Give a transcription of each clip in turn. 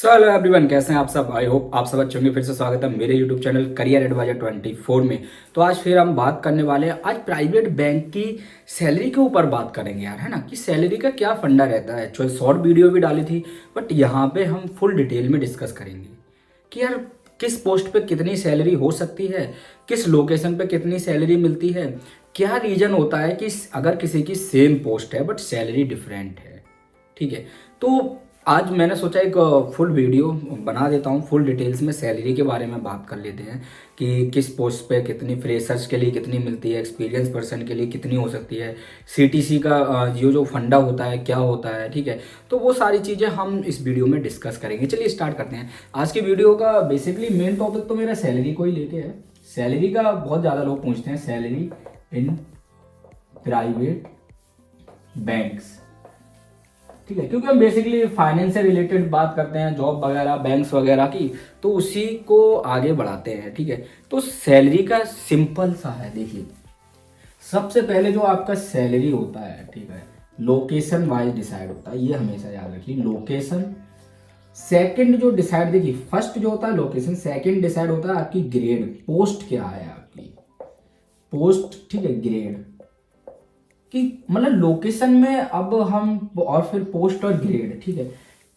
Hello everyone, कैसे हैं आप सब। आई होप आप सब अच्छे होंगे। फिर से स्वागत है मेरे यूट्यूब चैनल करियर एडवाइजर 24 में। तो आज फिर हम बात करने वाले हैं, आज प्राइवेट बैंक की सैलरी के ऊपर बात करेंगे यार, है ना, कि सैलरी का क्या फंडा रहता है। एक्चुअल शॉर्ट वीडियो भी डाली थी, बट यहाँ पे हम फुल डिटेल में डिस्कस करेंगे कि यार किस पोस्ट पे कितनी सैलरी हो सकती है, किस लोकेशन पे कितनी सैलरी मिलती है, क्या रीजन होता है कि अगर किसी की सेम पोस्ट है बट सैलरी डिफरेंट है। ठीक है, तो आज मैंने सोचा एक फुल वीडियो बना देता हूँ, फुल डिटेल्स में सैलरी के बारे में बात कर लेते हैं कि किस पोस्ट पे कितनी, फ्रेशर्स के लिए कितनी मिलती है, एक्सपीरियंस पर्सन के लिए कितनी हो सकती है, सीटीसी का जो फंडा होता है क्या होता है। ठीक है, तो वो सारी चीज़ें हम इस वीडियो में डिस्कस करेंगे। चलिए स्टार्ट करते हैं। आज की वीडियो का बेसिकली मेन टॉपिक तो मेरा सैलरी को ही लेके है। सैलरी का बहुत ज़्यादा लोग पूछते हैं, सैलरी इन प्राइवेट बैंक्स। ठीक है, क्योंकि हम बेसिकली फाइनेंस से रिलेटेड बात करते हैं, जॉब वगैरह बैंक्स वगैरह की, तो उसी को आगे बढ़ाते हैं। ठीक है, तो सैलरी का सिंपल सा है, देखिए सबसे पहले जो आपका सैलरी होता है, ठीक है, लोकेशन वाइज डिसाइड होता है, ये हमेशा याद रखिए। लोकेशन सेकंड जो डिसाइड, देखिए फर्स्ट जो होता है लोकेशन, सेकंड डिसाइड होता है आपकी ग्रेड, पोस्ट क्या है आपकी पोस्ट। ठीक है, ग्रेड कि मतलब लोकेशन में अब हम, और फिर पोस्ट और ग्रेड। ठीक है,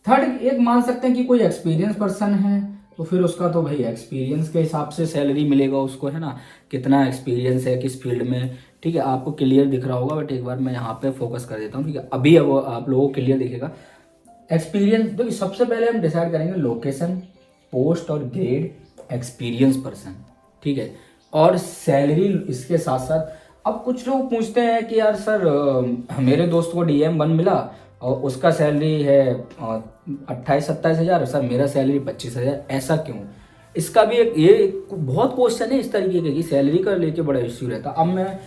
थर्ड एक मान सकते हैं कि कोई एक्सपीरियंस पर्सन है तो फिर उसका तो भाई एक्सपीरियंस के हिसाब से सैलरी मिलेगा उसको, है ना, कितना एक्सपीरियंस है किस फील्ड में। ठीक है, आपको क्लियर दिख रहा होगा, बट एक बार मैं यहाँ पे फोकस कर देता हूँ। ठीक है, अभी अब आप लोगों को क्लियर दिखेगा। एक्सपीरियंस देखिए, सबसे पहले हम डिसाइड करेंगे लोकेशन, पोस्ट और ग्रेड, एक्सपीरियंस पर्सन। ठीक है, और सैलरी इसके साथ साथ। अब कुछ लोग पूछते हैं कि यार सर मेरे दोस्त को DM1 मिला और उसका सैलरी है 28-27 हज़ार, सर मेरा सैलरी 25 हज़ार, ऐसा क्यों। इसका भी एक बहुत क्वेश्चन है इस तरीके के कि सैलरी का लेके बड़ा इश्यू रहता। अब मैं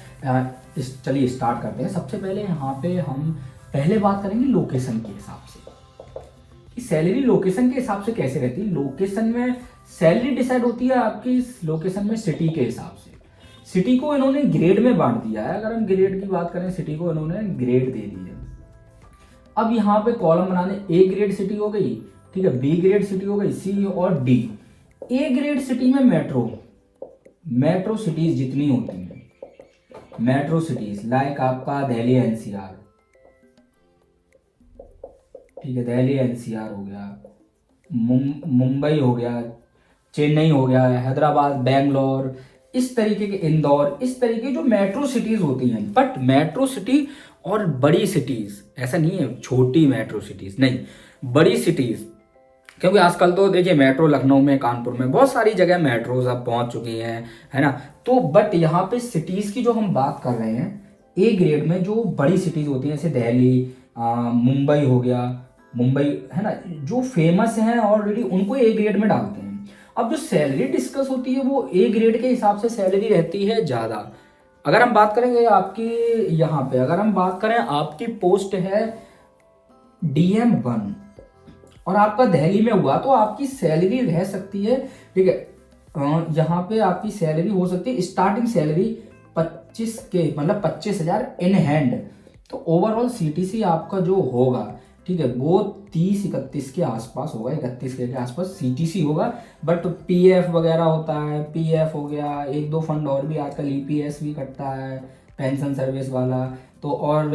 चलिए स्टार्ट करते हैं। सबसे पहले यहाँ पे हम पहले बात करेंगे लोकेशन के हिसाब से कि सैलरी लोकेशन के हिसाब से कैसे रहती है। लोकेशन में सैलरी डिसाइड होती है आपकी लोकेशन में सिटी के हिसाब से। सिटी को इन्होंने ग्रेड में बांट दिया है। अगर हम ग्रेड की बात करें, सिटी को इन्होंने ग्रेड दे दी है। अब यहाँ पे कॉलम बनाने, A ग्रेड सिटी हो गई, ठीक है, B ग्रेड सिटी हो गई, C और D। A ग्रेड सिटी में मेट्रो सिटीज जितनी होती हैं, मेट्रो सिटीज लाइक आपका दिल्ली NCR, ठीक है, दिल्ली NCR हो गया, मुंबई हो गया, चेन्नई हो गया, हैदराबाद, बेंगलोर, इस तरीके के, इंदौर, इस तरीके जो मेट्रो सिटीज होती हैं। बट मेट्रो सिटी और बड़ी सिटीज, ऐसा नहीं है छोटी मेट्रो सिटीज नहीं, बड़ी सिटीज, क्योंकि आजकल तो देखिए मेट्रो लखनऊ में, कानपुर में, बहुत सारी जगह मेट्रोज अब पहुंच चुकी हैं, है ना। तो बट यहाँ पे सिटीज की जो हम बात कर रहे हैं, A ग्रेड में जो बड़ी सिटीज होती हैं, जैसे दिल्ली, मुंबई हो गया, मुंबई, है ना, जो फेमस हैं ऑलरेडी, उनको A ग्रेड में डालते हैं। अब जो सैलरी डिस्कस होती है वो A ग्रेड के हिसाब से सैलरी रहती है ज़्यादा। अगर हम बात करेंगे आपकी, यहाँ पे अगर हम बात करें आपकी पोस्ट है DM1 और आपका दिल्ली में हुआ, तो आपकी सैलरी रह सकती है, ठीक है, यहाँ पे आपकी सैलरी हो सकती है स्टार्टिंग सैलरी 25 के, मतलब 25 हज़ार इन हैंड। तो ओवरऑल CTC आपका जो होगा, ठीक है, वो 30-31 के आसपास होगा, 31 के आसपास CTC होगा। बट PF वगैरह होता है, PF हो गया, एक दो फंड और भी आजकल, EPS भी कटता है, पेंशन सर्विस वाला। तो और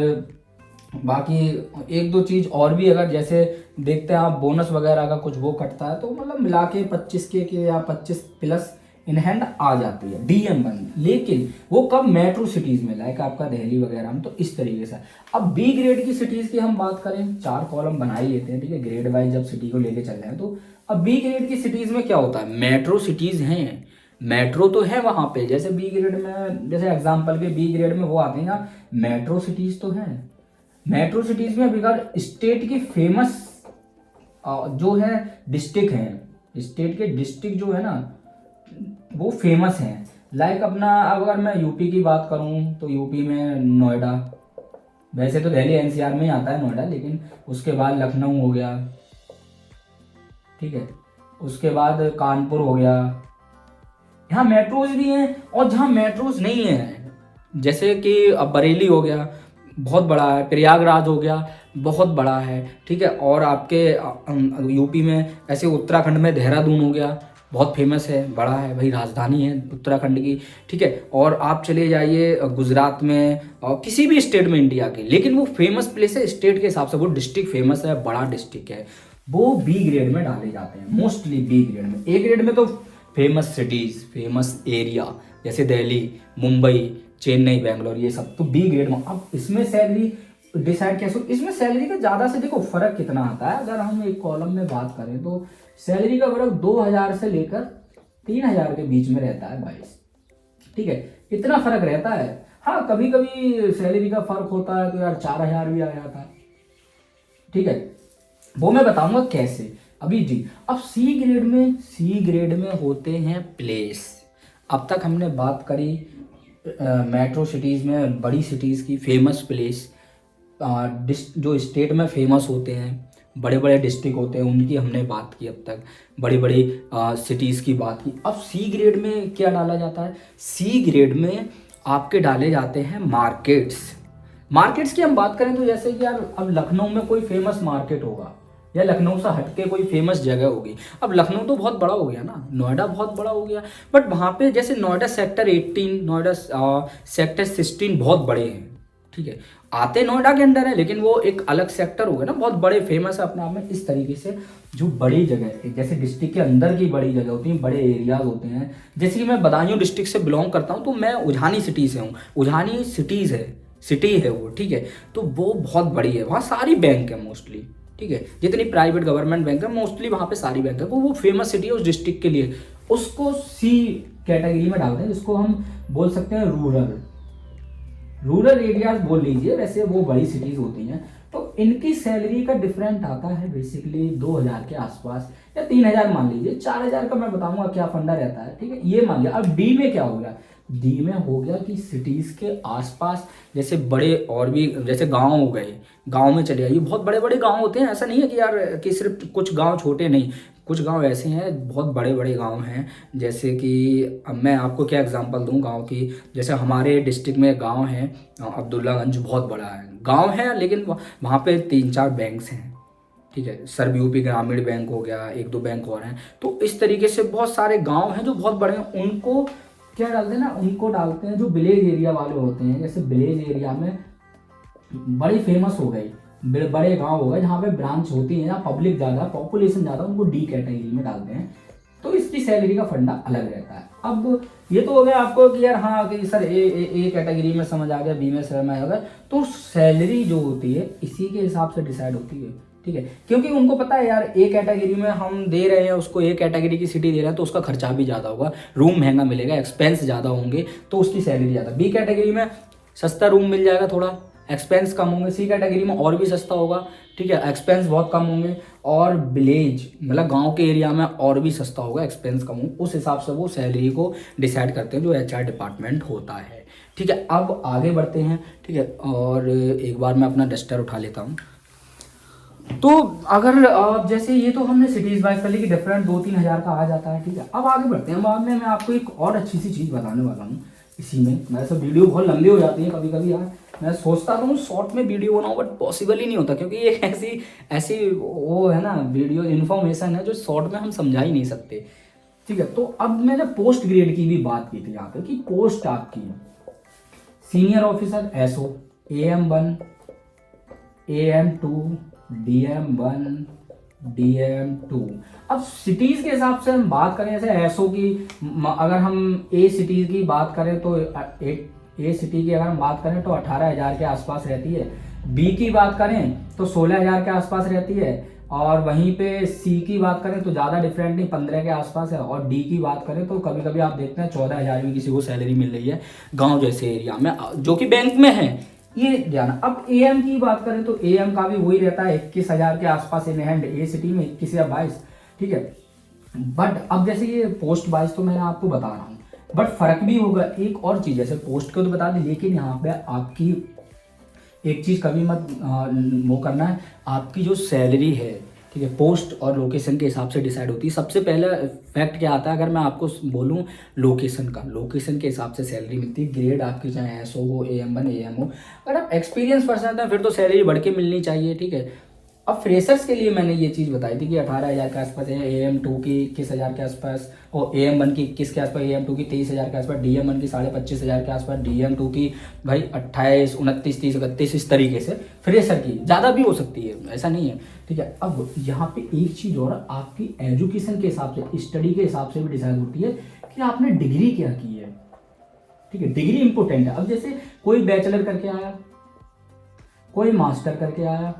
बाकी एक दो चीज़ और भी अगर जैसे देखते हैं आप, बोनस वगैरह का कुछ वो कटता है, तो मतलब मिला के 25 के या 25 प्लस इन हैंड आ जाती है DM1। लेकिन वो कब, मेट्रो सिटीज़ में, लाइक आपका दिल्ली वगैरह में। तो इस तरीके से अब B ग्रेड की सिटीज़ की हम बात करें, 4 कॉलम बना ही लेते हैं, ठीक है, ग्रेड वाइज जब सिटी को लेके चल रहे हैं। तो अब B ग्रेड की सिटीज़ में क्या होता है, मेट्रो सिटीज़ हैं, मेट्रो तो है वहाँ पे, जैसे B ग्रेड में, जैसे एग्जाम्पल के B ग्रेड में वो आते हैं, मेट्रो सिटीज़ तो हैं। मेट्रो सिटीज में अगर स्टेट की फेमस जो है डिस्ट्रिक्ट हैं, स्टेट के डिस्ट्रिक्ट जो है ना वो फेमस हैं, लाइक अपना, अगर मैं यूपी की बात करूं तो यूपी में नोएडा, वैसे तो दिल्ली NCR में ही आता है नोएडा, लेकिन उसके बाद लखनऊ हो गया, ठीक है, उसके बाद कानपुर हो गया। यहाँ मेट्रोज भी हैं, और जहाँ मेट्रोज नहीं है, जैसे कि अब बरेली हो गया, बहुत बड़ा है, प्रयागराज हो गया, बहुत बड़ा है, ठीक है। और आपके यूपी में ऐसे उत्तराखंड में देहरादून हो गया, बहुत फेमस है, बड़ा है भाई, राजधानी है उत्तराखंड की, ठीक है। और आप चले जाइए गुजरात में और किसी भी स्टेट में इंडिया के, लेकिन वो फेमस प्लेस है स्टेट के हिसाब से, वो डिस्ट्रिक्ट फेमस है, बड़ा डिस्ट्रिक्ट है, वो बी ग्रेड में डाले जाते हैं मोस्टली, बी ग्रेड में। ए ग्रेड में तो फेमस सिटीज, फेमस एरिया जैसे दिल्ली, मुंबई, चेन्नई, बेंगलोर, ये सब तो बी ग्रेड में। अब इसमें सैलरी डिसाइड कैसे, इसमें सैलरी का ज़्यादा से देखो फर्क कितना आता है। अगर हम एक कॉलम में बात करें तो सैलरी का फर्क 2000 से लेकर 3000 के बीच में रहता है 22, ठीक है, इतना फर्क रहता है। हाँ कभी कभी सैलरी का फर्क होता है तो यार 4000 भी आ जाता है, ठीक है, वो मैं बताऊंगा कैसे अभी जी। अब सी ग्रेड में होते हैं प्लेस। अब तक हमने बात करी मेट्रो सिटीज़ में, बड़ी सिटीज़ की फेमस प्लेस, जो स्टेट में फेमस होते हैं, बड़े बड़े डिस्ट्रिक्ट होते हैं, उनकी हमने बात की अब तक, बड़ी बड़ी सिटीज़ की बात की। अब सी ग्रेड में क्या डाला जाता है, सी ग्रेड में आपके डाले जाते हैं मार्केट्स की हम बात करें तो जैसे कि यार अब लखनऊ में कोई फेमस मार्केट होगा या लखनऊ से हटके कोई फेमस जगह होगी। अब लखनऊ तो बहुत बड़ा हो गया ना, नोएडा बहुत बड़ा हो गया, बट वहाँ पे जैसे नोएडा सेक्टर 18, नोएडा सेक्टर 16 बहुत बड़े हैं, ठीक है, आते नोएडा के अंदर है, लेकिन वो एक अलग सेक्टर हो गया ना, बहुत बड़े फेमस है अपने आप में। इस तरीके से जो बड़ी जगह जैसे डिस्ट्रिक्ट के अंदर की बड़ी जगह होती हैं, बड़े एरियाज होते हैं, जैसे कि मैं बदायूं डिस्ट्रिक्ट से बिलोंग करता हूँ तो मैं उझानी सिटी से हूँ, उझानी सिटी है वो, ठीक है, तो वो बहुत बड़ी है, वहाँ सारी बैंक है मोस्टली, ठीक है, जितनी प्राइवेट गवर्नमेंट बैंक है मोस्टली वहाँ पे सारी बैंक है, वो फेमस सिटी है उस डिस्ट्रिक्ट के लिए, उसको सी कैटेगरी में डालते हैं, जिसको हम बोल सकते हैं रूरल एरियाज बोल लीजिए, वैसे वो बड़ी सिटीज होती हैं। तो इनकी सैलरी का डिफरेंट आता है बेसिकली 2000 के आसपास या 3000 मान लीजिए, 4000 का मैं बताऊंगा क्या फंडा रहता है, ठीक है, ये मान लिया। अब डी में क्या हो गया, डी में हो गया कि सिटीज के आसपास जैसे बड़े और भी जैसे गांव हो गए, गांव में चले जाइए, बहुत बड़े बड़े गांव होते हैं, ऐसा नहीं है कि यार कि सिर्फ कुछ गांव छोटे, नहीं, कुछ गांव ऐसे हैं बहुत बड़े बड़े गांव हैं। जैसे कि अब मैं आपको क्या एग्जांपल दूं गांव की, जैसे हमारे डिस्ट्रिक्ट में गांव है अब्दुल्लागंज, बहुत बड़ा है गांव है, लेकिन वहाँ पे 3-4 बैंक्स हैं, ठीक है, सर्व यूपी ग्रामीण बैंक हो गया, 1-2 बैंक और हैं। तो इस तरीके से बहुत सारे गांव हैं जो बहुत बड़े हैं, उनको क्या डालते हैं ना, उनको डालते हैं जो विलेज एरिया वाले होते हैं। जैसे विलेज एरिया में बड़ी फेमस हो गई, बड़े गांव हो गए जहाँ पे ब्रांच होती है, जहाँ पब्लिक ज़्यादा, पॉपुलेशन ज़्यादा, उनको डी कैटेगरी में डालते हैं, तो इसकी सैलरी का फंडा अलग रहता है। अब ये तो हो गया आपको कि यार हाँ कि सर ए कैटेगरी में समझ आ गया, बी में समझ आ गया, तो सैलरी जो होती है इसी के हिसाब से डिसाइड होती है, ठीक है, क्योंकि उनको पता है यार ए कैटेगरी में हम दे रहे हैं उसको, ए कैटेगरी की सिटी दे रहे हैं तो उसका खर्चा भी ज़्यादा होगा, रूम महंगा मिलेगा, एक्सपेंस ज़्यादा होंगे, तो उसकी सैलरी ज़्यादा। बी कैटेगरी में सस्ता रूम मिल जाएगा, थोड़ा एक्सपेंस कम होंगे। सी कैटेगरी में और भी सस्ता होगा, ठीक है, एक्सपेंस बहुत कम होंगे, और विलेज मतलब गांव के एरिया में और भी सस्ता होगा, एक्सपेंस कम होगा। उस हिसाब से वो सैलरी को डिसाइड करते हैं जो एचआर डिपार्टमेंट होता है, ठीक है। अब आगे बढ़ते हैं, ठीक है, और एक बार मैं अपना डस्टर उठा लेता हूँ। तो अगर जैसे ये तो हमने सिटीज वाइज कर ली कि डिफरेंट 2-3 हज़ार का आ जाता है, ठीक है। अब आगे बढ़ते हैं, बाद में मैं आपको एक और अच्छी सी चीज़ बताने वाला हूँ इसी में। मैं सब वीडियो बहुत लंबी हो जाती है कभी कभी यार, मैं सोचता तो हूँ शॉर्ट में वीडियो बनाऊँ, बट पॉसिबल ही नहीं होता, क्योंकि ये ऐसी ऐसी वो है ना वीडियो इन्फॉर्मेशन है जो शॉर्ट में हम समझा ही नहीं सकते, ठीक है। तो अब मैंने पोस्ट ग्रेड की भी बात की थी यहाँ पे कि पोस्ट आपकी senior officer SO, AM1, AM2, DM1, DM2। अब सिटीज़ के हिसाब से हम बात करें, जैसे SO की अगर हम ए सिटीज़ की बात करें तो ए सिटी की अगर हम बात करें तो 18,000 के आसपास रहती है, बी की बात करें तो 16,000 के आसपास रहती है, और वहीं पे सी की बात करें तो ज़्यादा डिफरेंट नहीं, 15 के आसपास है, और डी की बात करें तो कभी कभी आप देखते हैं 14,000 में किसी को सैलरी मिल रही है गाँव जैसे एरिया में, जो कि बैंक में है, ये ध्यान। अब AM की बात करें तो AM का भी वही रहता है 21,000 के आसपास इन हैंड, ए सिटी में 21 या 22, ठीक है। बट अब जैसे ये पोस्ट वाइज तो मैं आपको बता रहा हूँ, बट फर्क भी होगा। एक और चीज़, जैसे पोस्ट को तो बता दें, लेकिन यहाँ पे आपकी एक चीज़ कभी मत वो करना है, आपकी जो सैलरी है, ठीक है, पोस्ट और लोकेशन के हिसाब से डिसाइड होती है। सबसे पहला फैक्ट क्या आता है, अगर मैं आपको बोलूं लोकेशन का, लोकेशन के हिसाब से सैलरी मिलती है। ग्रेड आपकी चाहे एसओ हो, AM1 AM हो, अगर आप एक्सपीरियंस पर्सन हैं फिर तो सैलरी बढ़ के मिलनी चाहिए। ठीक है, अब फ्रेशर्स के लिए मैंने ये चीज़ बताई थी कि 18,000 के आसपास है, AM2 की 21,000 के आसपास, और AM1 की 21 के आसपास, AM2 की 23,000 के आसपास, DM1 की 25,500 के आसपास, DM2 की भाई 28, 29, 30, 31, इस तरीके से फ्रेशर की ज़्यादा भी हो सकती है, ऐसा नहीं है। ठीक है, अब यहाँ पे एक चीज़ और, आपकी एजुकेशन के हिसाब से, स्टडी के हिसाब से भी डिसाइड होती है कि आपने डिग्री क्या की है। ठीक है, डिग्री इंपॉर्टेंट है। अब जैसे कोई बैचलर करके आया, कोई मास्टर करके आया,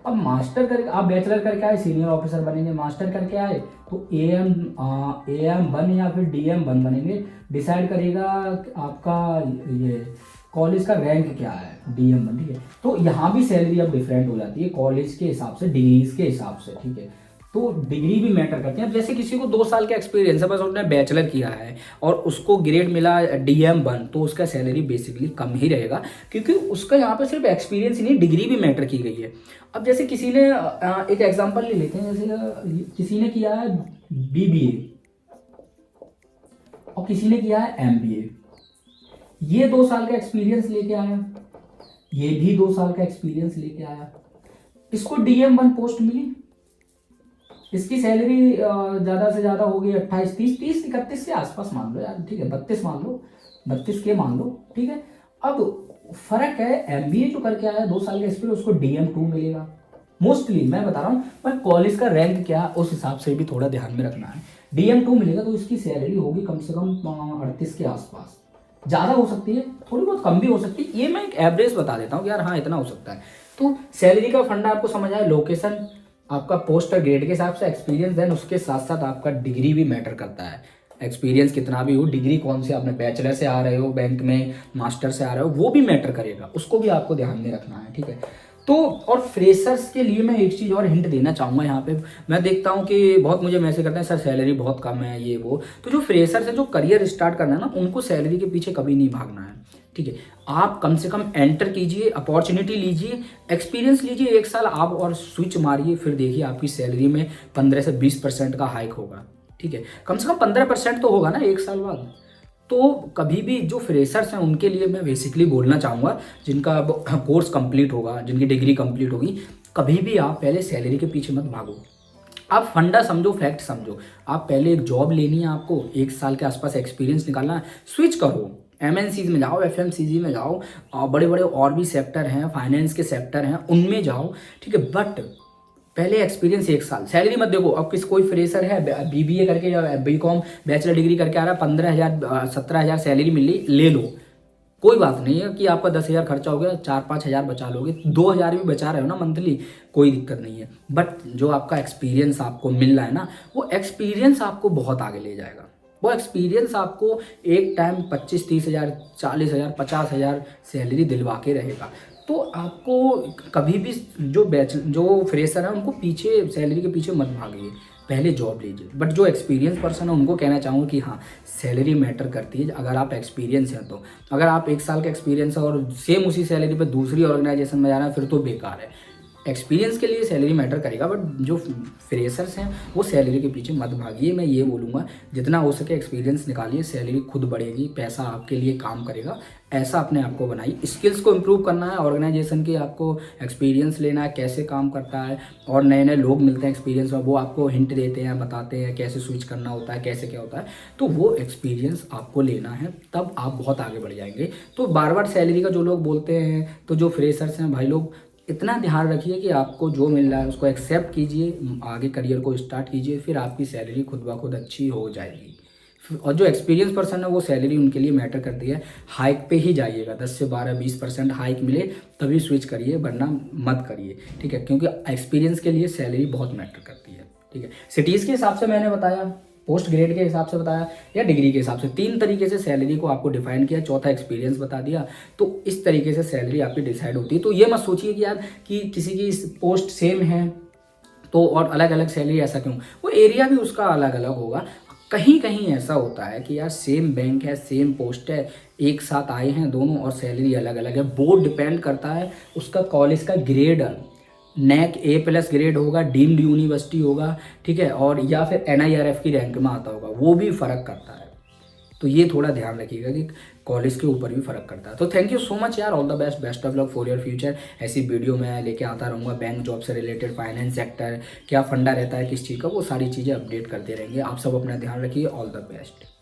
अब मास्टर करके आप बैचलर करके आए सीनियर ऑफिसर बनेंगे, मास्टर करके आए तो AM1 या फिर DM1 बनेंगे। डिसाइड करेगा आपका ये कॉलेज का रैंक क्या है, DM1। ठीक है, तो यहाँ भी सैलरी अब डिफरेंट हो जाती है कॉलेज के हिसाब से, डिग्रीज के हिसाब से। ठीक है, तो डिग्री भी मैटर करती है। अब जैसे किसी को 2 साल का एक्सपीरियंस है, बस उसने बैचलर किया है और उसको ग्रेड मिला DM1, तो उसका सैलरी बेसिकली कम ही रहेगा, क्योंकि उसका यहाँ पे सिर्फ एक्सपीरियंस ही नहीं, डिग्री भी मैटर की गई है। अब जैसे किसी ने एक एग्जांपल ले लेते हैं, जैसे किसी ने किया है BBA और किसी ने किया है MBA। ये 2 साल का एक्सपीरियंस लेके आया, ये भी 2 साल का एक्सपीरियंस लेके आया, इसको DM1 पोस्ट मिली, इसकी सैलरी ज़्यादा से ज़्यादा होगी 28, 30, 31 के आसपास मान लो यार। ठीक है, 32 मान लो, 32 के मान लो। ठीक है, अब फर्क है, MBA जो करके आया 2 साल का एक्सपीरियंस, उसको DM2 मिलेगा मोस्टली, मैं बता रहा हूँ, पर कॉलेज का रैंक क्या उस हिसाब से भी थोड़ा ध्यान में रखना है। DM2 मिलेगा तो इसकी सैलरी होगी कम से कम 38 के आसपास, ज़्यादा हो सकती है, थोड़ी बहुत कम भी हो सकती है। ये मैं एक एवरेज बता देता हूँ कि यार हाँ इतना हो सकता है। तो सैलरी का फंडा आपको समझ आया, लोकेशन, आपका पोस्ट और ग्रेड के हिसाब से एक्सपीरियंस, देन उसके साथ साथ आपका डिग्री भी मैटर करता है। एक्सपीरियंस कितना भी हो, डिग्री कौन से, आपने बैचलर से आ रहे हो बैंक में, मास्टर से आ रहे हो, वो भी मैटर करेगा, उसको भी आपको ध्यान में रखना है। ठीक है, तो और फ्रेशर्स के लिए मैं एक चीज़ और हिंट देना चाहूँगा यहाँ पे। मैं देखता हूँ कि बहुत मुझे मैसेज करते हैं, सर सैलरी बहुत कम है ये वो। तो जो फ्रेशर्स है, जो करियर स्टार्ट करना है ना, उनको सैलरी के पीछे कभी नहीं भागना है। ठीक है, आप कम से कम एंटर कीजिए, अपॉर्चुनिटी लीजिए, एक्सपीरियंस लीजिए 1 साल आप, और स्विच मारिए, फिर देखिए आपकी सैलरी में 15 से 20% का हाइक होगा। ठीक है, कम से कम 15% तो होगा ना 1 साल बाद। तो कभी भी जो फ्रेशर्स हैं उनके लिए मैं बेसिकली बोलना चाहूँगा, जिनका कोर्स कंप्लीट होगा, जिनकी डिग्री कंप्लीट होगी, कभी भी आप पहले सैलरी के पीछे मत भागो। आप फंडा समझो, फैक्ट समझो। आप पहले एक जॉब लेनी है, आपको 1 साल के आसपास एक्सपीरियंस निकालना है, स्विच करो, MNCs में जाओ, FMCG में जाओ, बड़े बड़े और भी सेक्टर हैं, फाइनेंस के सेक्टर हैं, उनमें जाओ। ठीक है, बट पहले एक्सपीरियंस 1 साल, सैलरी मत देखो। अब कोई फ्रेशर है BBA करके या BCom बैचलर डिग्री करके आ रहा है, 15,000 17,000 सैलरी मिल रही, ले लो, कोई बात नहीं है कि आपका 10,000 खर्चा हो गया, 4-5 हज़ार बचा लोगे, 2,000 भी बचा रहे हो ना मंथली, कोई दिक्कत नहीं है। बट जो आपका एक्सपीरियंस आपको मिल रहा है ना, वो एक्सपीरियंस आपको बहुत आगे ले जाएगा। वो एक्सपीरियंस आपको एक टाइम 25-30 हज़ार, 40,000, 50,000 सैलरी दिलवा के रहेगा। तो आपको कभी भी जो फ्रेशर है उनको पीछे, सैलरी के पीछे मत भागिए, पहले जॉब लीजिए। बट जो एक्सपीरियंस पर्सन है उनको कहना चाहूँगा कि हाँ, सैलरी मैटर करती है अगर आप एक्सपीरियंस हैं तो। अगर आप 1 साल का एक्सपीरियंस है और सेम उसी सैलरी पे दूसरी ऑर्गेनाइजेशन में जाना है, फिर तो बेकार है। एक्सपीरियंस के लिए सैलरी मैटर करेगा, बट जो फ्रेशर्स हैं वो सैलरी के पीछे मत भागिए, मैं ये बोलूँगा। जितना हो सके एक्सपीरियंस निकालिए, सैलरी खुद बढ़ेगी, पैसा आपके लिए काम करेगा, ऐसा अपने आप को बनाइए। स्किल्स को इम्प्रूव करना है, ऑर्गेनाइजेशन की आपको एक्सपीरियंस लेना है, कैसे काम करता है, और नए नए लोग मिलते हैं एक्सपीरियंस में, वो आपको हिंट देते हैं, बताते हैं कैसे स्विच करना होता है, कैसे क्या होता है। तो वो एक्सपीरियंस आपको लेना है, तब आप बहुत आगे बढ़ जाएंगे। तो बार बार सैलरी का जो लोग बोलते हैं, तो जो फ्रेशर्स हैं भाई लोग, इतना ध्यान रखिए कि आपको जो मिल रहा है उसको एक्सेप्ट कीजिए, आगे करियर को स्टार्ट कीजिए, फिर आपकी सैलरी खुद ब खुद अच्छी हो जाएगी। और जो एक्सपीरियंस पर्सन है वो सैलरी उनके लिए मैटर करती है, हाइक पे ही जाइएगा, 10 से 12-20% हाइक मिले तभी स्विच करिए, वरना मत करिए। ठीक है, क्योंकि एक्सपीरियंस के लिए सैलरी बहुत मैटर करती है। ठीक है, सिटीज़ के हिसाब से मैंने बताया, पोस्ट ग्रेड के हिसाब से बताया, या डिग्री के हिसाब से, 3 तरीके से सैलरी को आपको डिफाइन किया, चौथा एक्सपीरियंस बता दिया। तो इस तरीके से सैलरी आपकी डिसाइड होती है। तो ये मत सोचिए कि यार कि किसी की पोस्ट सेम है तो और अलग अलग सैलरी, ऐसा क्यों, वो एरिया भी उसका अलग अलग होगा। कहीं कहीं ऐसा होता है कि यार सेम बैंक है, सेम पोस्ट है, एक साथ आए हैं दोनों और सैलरी अलग अलग है। वो डिपेंड करता है उसका कॉलेज का ग्रेड नैक A+ ग्रेड होगा, डीम्ड यूनिवर्सिटी होगा, ठीक है, और या फिर NIRF की रैंक में आता होगा, वो भी फ़र्क करता है। तो ये थोड़ा ध्यान रखिएगा कि कॉलेज के ऊपर भी फ़र्क करता है। तो थैंक यू सो मच यार, all the best, best of luck for your future. ऐसी वीडियो मैं लेके आता रहूँगा, बैंक जॉब से रिलेटेड, फाइनेंस सेक्टर, क्या फंडा रहता है किस चीज़ का, वो सारी चीज़ें अपडेट करते रहेंगे। आप सब अपना ध्यान रखिए, ऑल द बेस्ट।